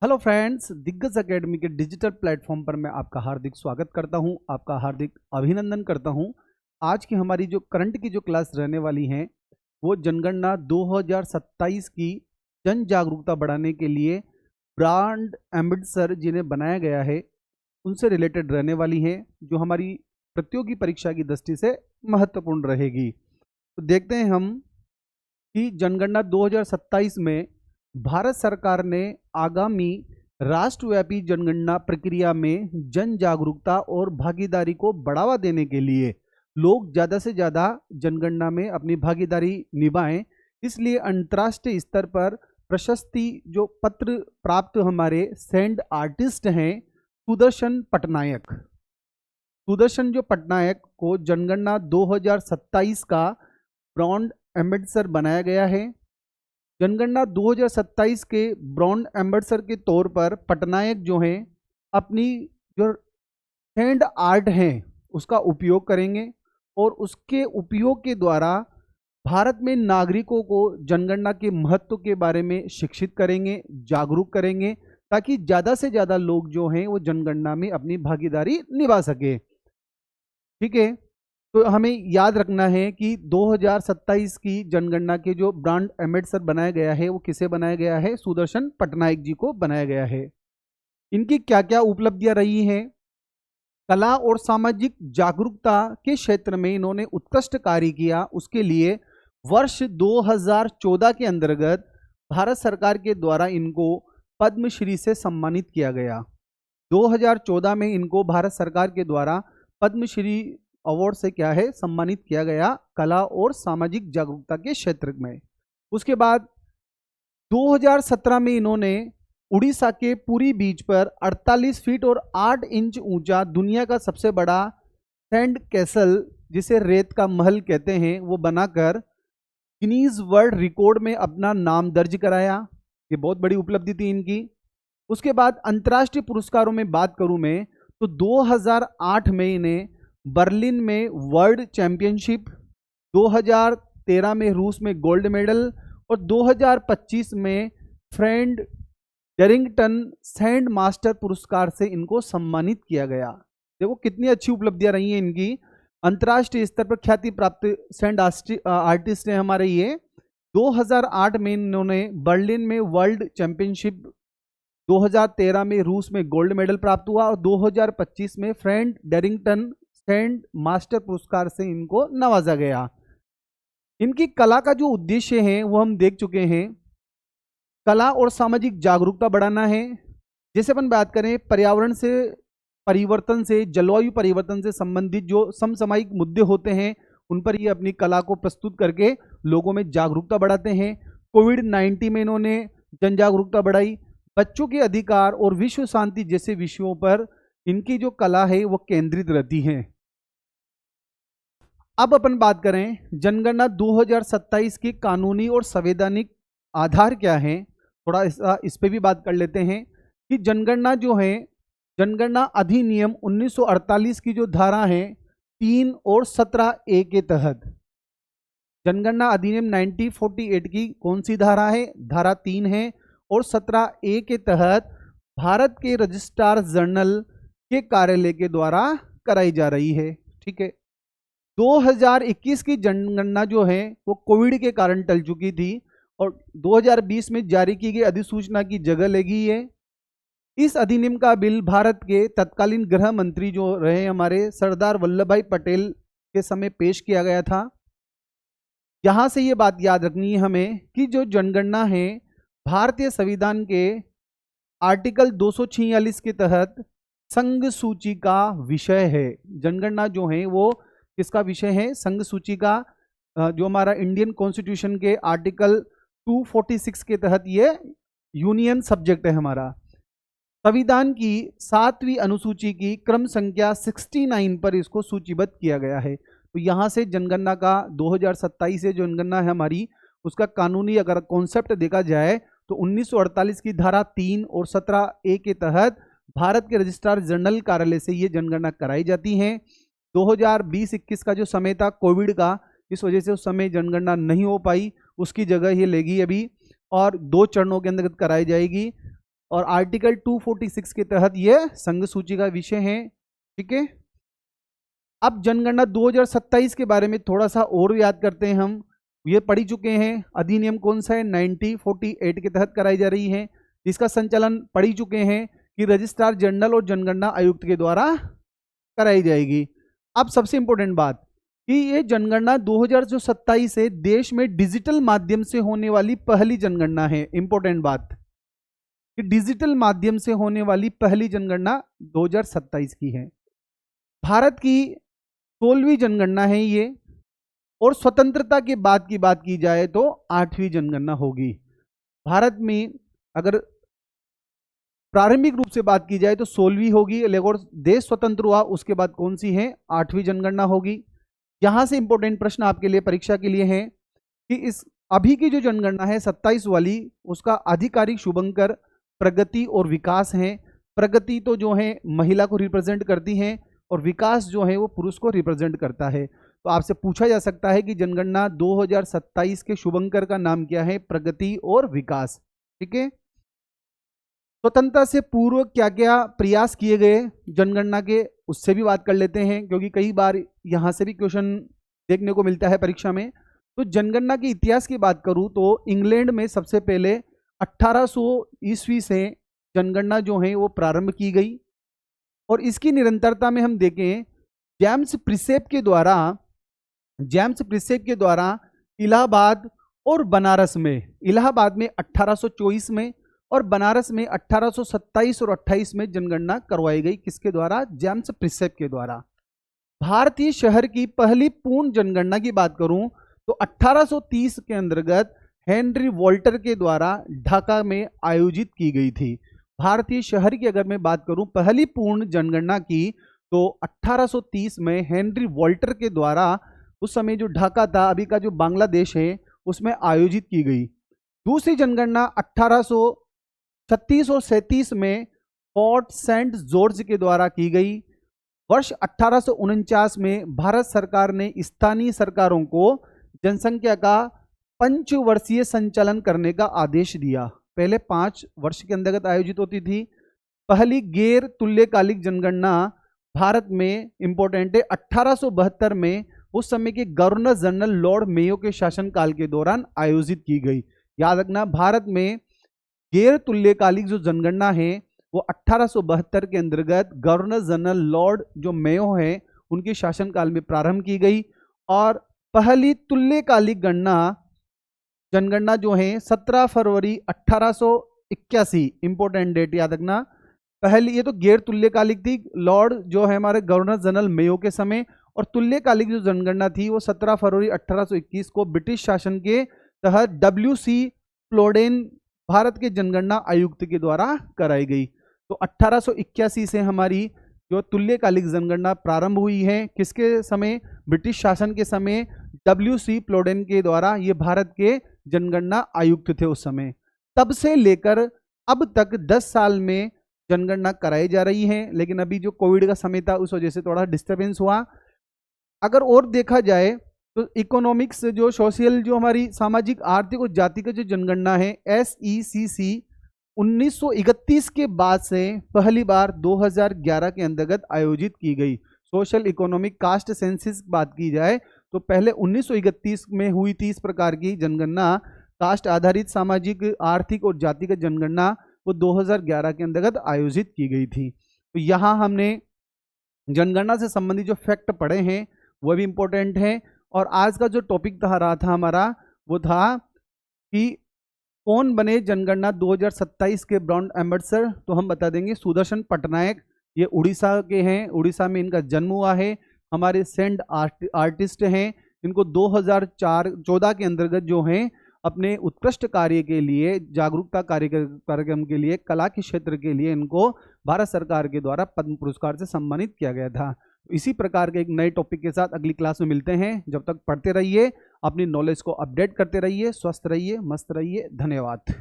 Hello friends, दिग्गज academy के digital platform पर मैं आपका हार्दिक स्वागत करता हूं, आपका हार्दिक अभिनंदन करता हूं। आज की हमारी जो करंट की जो क्लास रहने वाली है वो जनगणना 2027 की जन जागरूकता बढ़ाने के लिए ब्रांड एम्बेसडर जिन्हें बनाया गया है उनसे रिलेटेड रहने वाली है, जो हमारी प्रतियोगी परीक्षा की दृष्टि से महत्वपूर्ण रहेगी। तो देखते हैं हम कि जनगणना 2027 में भारत सरकार ने आगामी राष्ट्रव्यापी जनगणना प्रक्रिया में जन जागरूकता और भागीदारी को बढ़ावा देने के लिए लोग ज़्यादा से ज़्यादा जनगणना में अपनी भागीदारी निभाएं, इसलिए अंतर्राष्ट्रीय स्तर पर प्रशस्ति जो पत्र प्राप्त हमारे सैंड आर्टिस्ट हैं सुदर्शन जो पटनायक को जनगणना 2027 का ब्रांड एम्बेसडर बनाया गया है। जनगणना 2027 के ब्रांड एम्बेसडर के तौर पर पटनायक जो हैं अपनी जो हैंड आर्ट हैं उसका उपयोग करेंगे और उसके उपयोग के द्वारा भारत में नागरिकों को जनगणना के महत्व के बारे में शिक्षित करेंगे, जागरूक करेंगे, ताकि ज़्यादा से ज़्यादा लोग जो हैं वो जनगणना में अपनी भागीदारी निभा सके। ठीक है, तो हमें याद रखना है कि 2027 की जनगणना के जो ब्रांड एम्बेसडर बनाया गया है वो किसे बनाया गया है? सुदर्शन पटनायक जी को बनाया गया है। इनकी क्या क्या उपलब्धियां रही हैं? कला और सामाजिक जागरूकता के क्षेत्र में इन्होंने उत्कृष्ट कार्य किया, उसके लिए वर्ष 2014 के अंतर्गत भारत सरकार के द्वारा इनको पद्मश्री से सम्मानित किया गया। 2014 में इनको भारत सरकार के द्वारा पद्मश्री अवार्ड से क्या है सम्मानित किया गया, कला और सामाजिक जागरूकता के क्षेत्र में। उसके बाद 2017 में इन्होंने उड़ीसा के पुरी बीच पर 48 फीट और 8 इंच ऊंचा दुनिया का सबसे बड़ा सैंड कैसल, जिसे रेत का महल कहते हैं, वो बनाकर गिनीज वर्ल्ड रिकॉर्ड में अपना नाम दर्ज कराया। ये बहुत बड़ी उपलब्धि थी इनकी। उसके बाद अंतर्राष्ट्रीय पुरस्कारों में बात करूं मैं तो 2008 में इन्हें बर्लिन में वर्ल्ड चैंपियनशिप, 2013 में रूस में गोल्ड मेडल और 2025 में फ्रेंड डेरिंगटन सैंड मास्टर पुरस्कार से इनको सम्मानित किया गया। देखो कितनी अच्छी उपलब्धियां रही हैं इनकी। अंतर्राष्ट्रीय स्तर पर ख्याति प्राप्त सैंड आर्टिस्ट हैं हमारे ये। 2008 में इन्होंने बर्लिन में वर्ल्ड चैंपियनशिप, 2013 में रूस में गोल्ड मेडल प्राप्त हुआ और 2025 में फ्रेंड डेरिंगटन सैंड मास्टर पुरस्कार से इनको नवाजा गया। इनकी कला का जो उद्देश्य है वो हम देख चुके हैं। कला और सामाजिक जागरूकता बढ़ाना है। जैसे अपन बात करें पर्यावरण से परिवर्तन से, जलवायु परिवर्तन से संबंधित जो समसामयिक मुद्दे होते हैं उन पर ये अपनी कला को प्रस्तुत करके लोगों में जागरूकता बढ़ाते हैं। कोविड-19 में इन्होंने जन जागरूकता बढ़ाई। बच्चों के अधिकार और विश्व शांति जैसे विषयों पर इनकी जो कला है वो केंद्रित रहती है। अब अपन बात करें जनगणना 2027 के कानूनी और संवैधानिक आधार क्या है, थोड़ा इस पे भी बात कर लेते हैं कि जनगणना जो है, जनगणना अधिनियम 1948 की जो धारा है 3 और 17A के तहत, जनगणना अधिनियम 1948 की कौन सी धारा है? धारा 3 है और 17A के तहत भारत के रजिस्ट्रार जनरल के कार्यालय के द्वारा कराई जा रही है। ठीक है, 2021 की जनगणना जो है वो कोविड के कारण टल चुकी थी और 2020 में जारी की गई अधिसूचना की जगह लेगी है। इस अधिनियम का बिल भारत के तत्कालीन गृह मंत्री जो रहे हमारे सरदार वल्लभ भाई पटेल के समय पेश किया गया था। यहाँ से ये बात याद रखनी है हमें कि जो जनगणना है भारतीय संविधान के आर्टिकल 246 के तहत संघ सूची का विषय है। जनगणना जो है वो किसका विषय है? संघ सूची का। जो हमारा इंडियन कॉन्स्टिट्यूशन के आर्टिकल 246 के तहत ये यूनियन सब्जेक्ट है हमारा। संविधान की 7वीं अनुसूची की क्रम संख्या 69 पर इसको सूचीबद्ध किया गया है। तो यहाँ से जनगणना का 2027 से जनगणना है हमारी, उसका कानूनी अगर कॉन्सेप्ट देखा जाए तो 1948 की धारा 3 और 17A के तहत भारत के रजिस्ट्रार जनरल कार्यालय से ये जनगणना कराई जाती है। 2020-21 का जो समय था कोविड का, इस वजह से उस समय जनगणना नहीं हो पाई, उसकी जगह ये लेगी अभी और 2 चरणों के अंतर्गत कराई जाएगी। और आर्टिकल 246 के तहत ये संघ सूची का विषय है। ठीक है, अब जनगणना 2027 के बारे में थोड़ा सा और याद करते हैं हम। ये पढ़ी चुके हैं, अधिनियम कौन सा है, 1948 के तहत कराई जा रही है। इसका संचालन पढ़ ही चुके हैं कि रजिस्ट्रार जनरल और जनगणना आयुक्त के द्वारा कराई जाएगी। अब सबसे इंपॉर्टेंट बात कि ये जनगणना 2027 है, देश में डिजिटल माध्यम से होने वाली पहली जनगणना है। इंपॉर्टेंट बात कि डिजिटल माध्यम से होने वाली पहली जनगणना 2027 की है। भारत की 16वीं जनगणना है ये, और स्वतंत्रता के बाद की बात की जाए तो 8वीं जनगणना होगी। भारत में अगर प्रारंभिक रूप से बात की जाए तो 16वीं होगी, लेकिन देश स्वतंत्र हुआ उसके बाद कौन सी है, 8वीं जनगणना होगी। यहां से इंपॉर्टेंट प्रश्न आपके लिए परीक्षा के लिए है कि इस अभी की जो जनगणना है 27 वाली, उसका आधिकारिक शुभंकर प्रगति और विकास है। प्रगति तो जो है महिला को रिप्रेजेंट करती है और विकास जो है वो पुरुष को रिप्रेजेंट करता है। तो आपसे पूछा जा सकता है कि जनगणना 2027 के शुभंकर का नाम क्या है, प्रगति और विकास। ठीक है, स्वतंत्रता से पूर्व क्या क्या प्रयास किए गए जनगणना के, उससे भी बात कर लेते हैं, क्योंकि कई बार यहां से भी क्वेश्चन देखने को मिलता है परीक्षा में। तो जनगणना के इतिहास की बात करूं तो इंग्लैंड में सबसे पहले 1800 ईस्वी से जनगणना जो है वो प्रारंभ की गई, और इसकी निरंतरता में हम देखें जेम्स प्रिसेप के द्वारा इलाहाबाद और बनारस में, इलाहाबाद में 1824 में और बनारस में 1827 और 28 में जनगणना करवाई गई। किसके द्वारा, जेम्स प्रिसेप के द्वारा। भारतीय शहर की पहली पूर्ण जनगणना की बात करूं तो 1830 के अंतर्गत हेनरी वॉल्टर के द्वारा ढाका में आयोजित की गई थी। भारतीय शहर की अगर मैं बात करूं पहली पूर्ण जनगणना की तो 1830 में हेनरी वॉल्टर के द्वारा, उस समय जो ढाका था, अभी का जो बांग्लादेश है, उसमें आयोजित की गई। दूसरी जनगणना 1836 और 37 में फोर्ट सेंट जॉर्ज के द्वारा की गई। वर्ष 1849 में भारत सरकार ने स्थानीय सरकारों को जनसंख्या का पंचवर्षीय संचालन करने का आदेश दिया। पहले 5 वर्ष के अंतर्गत आयोजित होती थी। पहली गैर तुल्यकालिक जनगणना भारत में इंपॉर्टेंट है 1872 में, उस समय के गवर्नर जनरल लॉर्ड मेयो के शासनकाल के दौरान आयोजित की गई। याद रखना, भारत में गैर तुल्यकालिक जो जनगणना है वो 1872 के अंतर्गत गवर्नर जनरल लॉर्ड जो मेयो है उनके शासनकाल में प्रारंभ की गई। और पहली तुल्यकालिक जनगणना जो है 17 फरवरी 1881, इंपोर्टेंट डेट याद रखना। पहली, ये तो गैर तुल्यकालिक थी, लॉर्ड जो है हमारे गवर्नर जनरल मेयो के समय, और तुल्यकालिक जो जनगणना थी वो 17 फरवरी 1821 को ब्रिटिश शासन के तहत WC प्लोडेन भारत के जनगणना आयुक्त के द्वारा कराई गई। तो 1881 से हमारी जो तुल्यकालिक जनगणना प्रारंभ हुई है, किसके समय, ब्रिटिश शासन के समय WC प्लोडेन के द्वारा। ये भारत के जनगणना आयुक्त थे उस समय। तब से लेकर अब तक 10 साल में जनगणना कराई जा रही है, लेकिन अभी जो कोविड का समय था उस वजह से थोड़ा डिस्टर्बेंस हुआ। अगर और देखा जाए तो इकोनॉमिक्स जो सोशल जो हमारी सामाजिक आर्थिक और जातिगत जो जनगणना है SECC 1931 के बाद से पहली बार 2011 के अंतर्गत आयोजित की गई। सोशल इकोनॉमिक कास्ट सेंसिस बात की जाए तो पहले 1931 में हुई थी इस प्रकार की जनगणना, कास्ट आधारित सामाजिक आर्थिक और जातिगत जनगणना, वो 2011 के अंतर्गत आयोजित की गई थी। तो यहाँ हमने जनगणना से संबंधित जो फैक्ट पढ़े हैं वो भी इम्पोर्टेंट है। और आज का जो टॉपिक रहा था हमारा वो था कि कौन बने जनगणना 2027 के ब्रांड एम्बेसडर। तो हम बता देंगे सुदर्शन पटनायक, ये उड़ीसा के हैं, उड़ीसा में इनका जन्म हुआ है। हमारे सेंड आर्टिस्ट हैं, इनको 2014 के अंतर्गत जो हैं अपने उत्कृष्ट कार्य के लिए, जागरूकता कार्यक्रम के लिए, कला के क्षेत्र के लिए इनको भारत सरकार के द्वारा पद्म पुरस्कार से सम्मानित किया गया था। इसी प्रकार के एक नए टॉपिक के साथ अगली क्लास में मिलते हैं। जब तक पढ़ते रहिए, अपनी नॉलेज को अपडेट करते रहिए, स्वस्थ रहिए, मस्त रहिए। धन्यवाद।